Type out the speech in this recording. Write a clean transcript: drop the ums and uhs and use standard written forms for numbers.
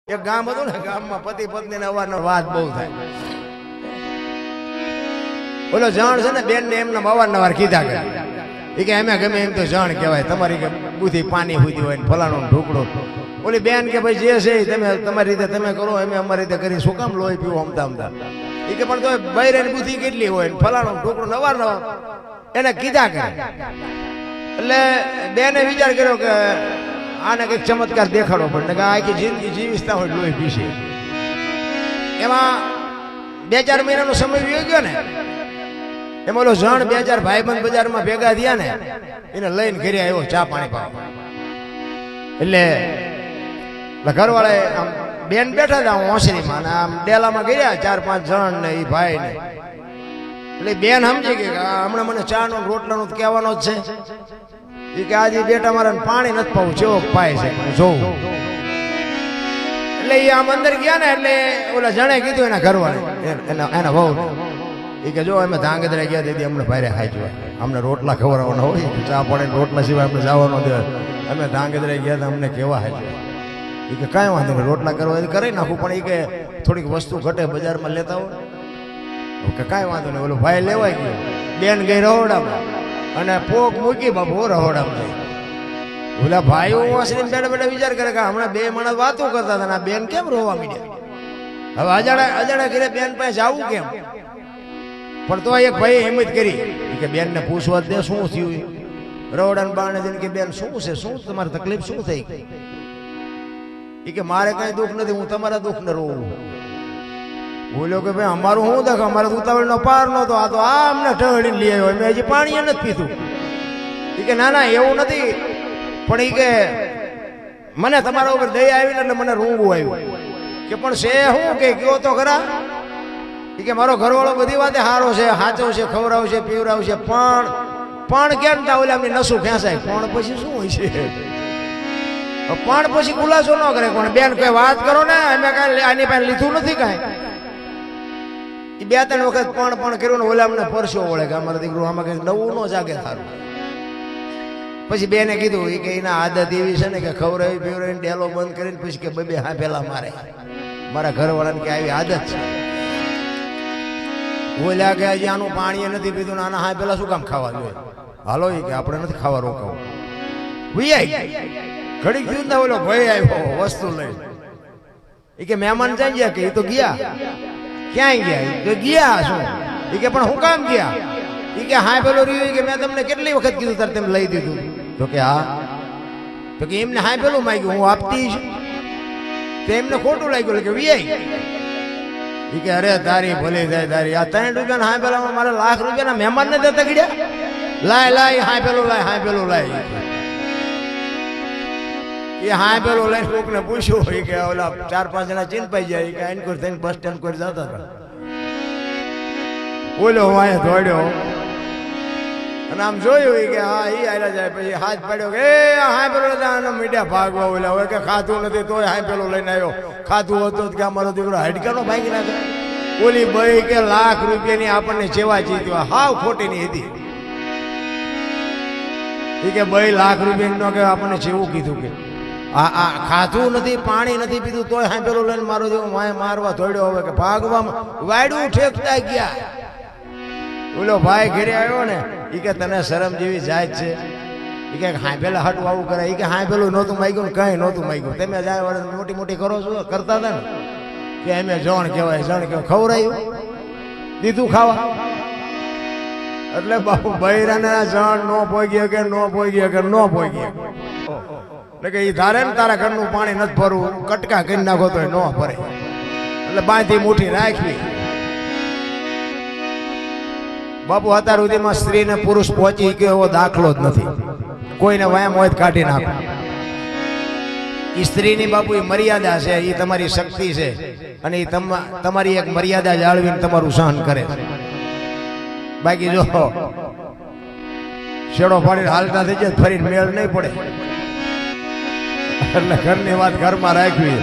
એક ગામ હતું ને, ગામમાં પતિ પત્ની ને અવારનવાર વાત બહુ થાય. ઓલો જાણ છે ને બેન ને એમને અવારનવાર કીધા કરે એ કે અમે ગમે એમ તો જાણ કહેવાય, તમારી કે બુદ્ધિ પાણી હુધી હોય ને ફલાણો ઢોકળો. ઓલી બેન કે ભાઈ જે છે તમે તમારી રીતે તમે કરો, અમે અમારી રીતે કરી, શું કામ લોહી પીવો અમતા અમતા. એ કે પણ તો બૈરાની બુદ્ધિ કેટલી હોય ને ફલાણો ઢોકળો અવારનવાર એને કીધા કરે. એટલે બેને વિચાર કર્યો કે આને કંઈક ચમત્કાર દેખાડવો પડે કે આખી જિંદગી જીવીસતા હોય લોહી પીશે. એમાં 2-4 મહિનાનો સમય વી ગયો ને, એમાં ઓલો જણ 2-4 ભાઈબંધ બજારમાં ભેગા થયા ને, એને લઈને ઘરે આવ્યો ચા પાણી પાવા. એટલે ઘરવાળાએ આમ બેન બેઠા હતા ઓસરીમાં ને આમ ડેલામાં ગયા 4-5 જણ ને એ ભાઈ ને. એટલે બેન સમજી કે હમણાં મને ચા નો રોટલાનું કહેવાનો જ છે. એ કે આજે બેટા મારા પાણી નથી પાવું, જેવો પાય છે જોઉં. એટલે એ આમ અંદર ગયા ને, એટલે ઓલા જણે કીધું એના ઘરવાળે એના વહુ એ કે જો અમે ધાંગધ્રા ગયા તેથી અમને ભારે ખાઈ અમને રોટલા ખવડાવવાના હોય, ચા પાણી રોટલા સિવાય અમને જવાનો દે. અમે ધાંગધ્રા ગયા હતા, અમને કેવા હાજુ. એ કે કાંઈ વાંધો નહીં, રોટલા કરવા કરી નાખું, પણ એ કે થોડીક વસ્તુ ઘટે બજારમાં લેતા હોય કે કાંઈ વાંધો નહીં. ઓલો ભાઈ લેવાય ગયો, બેન ગઈ રહોડામાં અને પોક મૂકી બાપુ રહોડામાં જઈ. ઓલા ભાઈઓ વાસરીને બેઠા બેઠા વિચાર કરે કે હમણાં 2 માણસ વાતો કરતા હતા, બેન કેમ રોવા માંડ્યા. હવે અજાડા ઘરે બેન પાસે જવું કેમ? પણ તો એક ભાઈ હિંમત કરી કે બેન ને પૂછવા દે શું થયું. રહોડાને બાણે જઈને કે બેન શું છે, શું તમારી તકલીફ શું થઈ? એ કે મારે કઈ દુઃખ નથી, હું તમારા દુઃખ ને રોવું. બોલ્યો કે ભાઈ અમારું શું દેખ, અમારે ઉતાવળ નો પાર નતો, આ તો આ અમને ઢળીને લઈ આવ્યો, મેં હજી પાણી નથી પીધું. એ કે ના ના એવું નથી, પણ એ કે મને તમારા ઉપર દયા આવી ને એટલે મને રૂંગું આવ્યું. કે પણ છે શું કે કયો તો ખરા. એ કે મારો ઘરવાળો બધી વાતે સારો છે, સાચો છે, ખવડાવશે પીવડાવશે, પણ કેમ તા ઓલા એમની નસું ખેંચાય. પણ પછી શું હોય છે, પણ પછી ખુલાસો ન કરે કોણ. બેન કઈ વાત કરો ને, અમે કઈ આની પાસે લીધું નથી કાંઈ. 2-3 વખત પણ કર્યું ને ઓલા અમને પરસો વળે કે અમારા દીકરો આમાં કઈ નવું ન જાગે સારું. પછી બેને કીધું એ કે એના આદત એવી છે ને કે ખવડાવી પીવડાવીને ડેલો બંધ કરીને પછી કે 2 હા પેલા મારા ઘરવાળાને કે આવી આદત છે. ઓલા કે હજી આનું પાણી નથી પીધું, આના હા પેલા શું કામ ખાવા જોઈએ? હાલો એ કે આપણે નથી ખાવા રોકાવું. ઘડીક થયું ને ઓલો ભાઈ આવ્યો વસ્તુ લઈ. એ કે મહેમાન જાય ગયા કે એ તો ગયા. ક્યાંય ગયા? તો ગયા શું? એ કે પણ હું કામ ગયા? એ કે હા પેલો રહ્યું કે મેં તમને કેટલી વખત કીધું તારે તેમ લઈ દીધું. તો કે હા. તો કે એમને હા પેલું માંગ્યું, હું આપતી છું. તો એમને ખોટું લાગ્યું કે વીઆઈ. એ કે અરે તારી ભલે જાય તારી, આ 3 રૂપિયા હા પેલા મારે લાખ રૂપિયાના મહેમાન ને દેતા ગયા. લાય હા પેલું લાય, હા પેલું લાય. એ હા પેલો લઈને કોકને પૂછ્યું કે ઓલા 4-5 જણા ચીનપાઈ જાય કે એનકોર થઈને બસ સ્ટેન્ડ પર જતા હતા. ઓલો હું અહીંયા દોડ્યો અને આમ જોયું કે હા એ આયલા જાય. પછી હાથ પાડ્યો કે હા પેલો મીડિયા ભાગવા ઓલા હોય કે ખાતું નથી તોય હા પેલો લઈને આવ્યો. ખાતું હતું કે અમારો દીકરો હાડકાનો ભાગી નાખે. ઓલી ભાઈ કે લાખ રૂપિયાની આપણને સેવા જીત્યો, હાવ ખોટીની હતી. એ કે 2 લાખ રૂપિયા કે આપણને જેવું કીધું કે આ ખાધું નથી, પાણી નથી પીધું, તોય હા પેલો લઈને મારો જેવો મારવા દોડ્યો. હવે કે ભાગવા વાડું ઠેકતા ગયા. ઓલો ભાઈ ઘરે આવ્યો ને, એ કે તને શરમ જેવી જાય છે? એ કે હા પેલા હટું આવું કરે. એ કે હા પેલું નહોતું માગ્યું, કઈ નહોતું માગ્યું. તમે જાય વડે મોટી મોટી કરો છો કરતા હતા ને કે અમે જણ કહેવાય, ખવડાયું દીધું ખાવા. એટલે બાપુ બૈરાને જણ નો પોગ્યો કે નો પોગ્યો કે નો પોગ્યો. એટલે કે એ ધારે ને તારા ઘરનું પાણી નથી ભરવું, કટકા કરી નાખો તો ન ભરે. એટલે બાંધી મુઠ્ઠી રાખવી. બાપુ અત્યાર સુધીમાં સ્ત્રી ને પુરુષ પહોંચી ગયો એવો દાખલો જ નથી. કોઈને વયમ હોય કાઢી નાખો. એ સ્ત્રીની બાપુ એ મર્યાદા છે, એ તમારી શક્તિ છે, અને એ તમારી એક મર્યાદા જાળવીને તમારું સહન કરે છે. બાકી જો શેડો પાડીને હાલતા થઈ જાય ફરીને મેળ નહીં પડે. એટલે ઘરની વાત ઘરમાં રાખવી.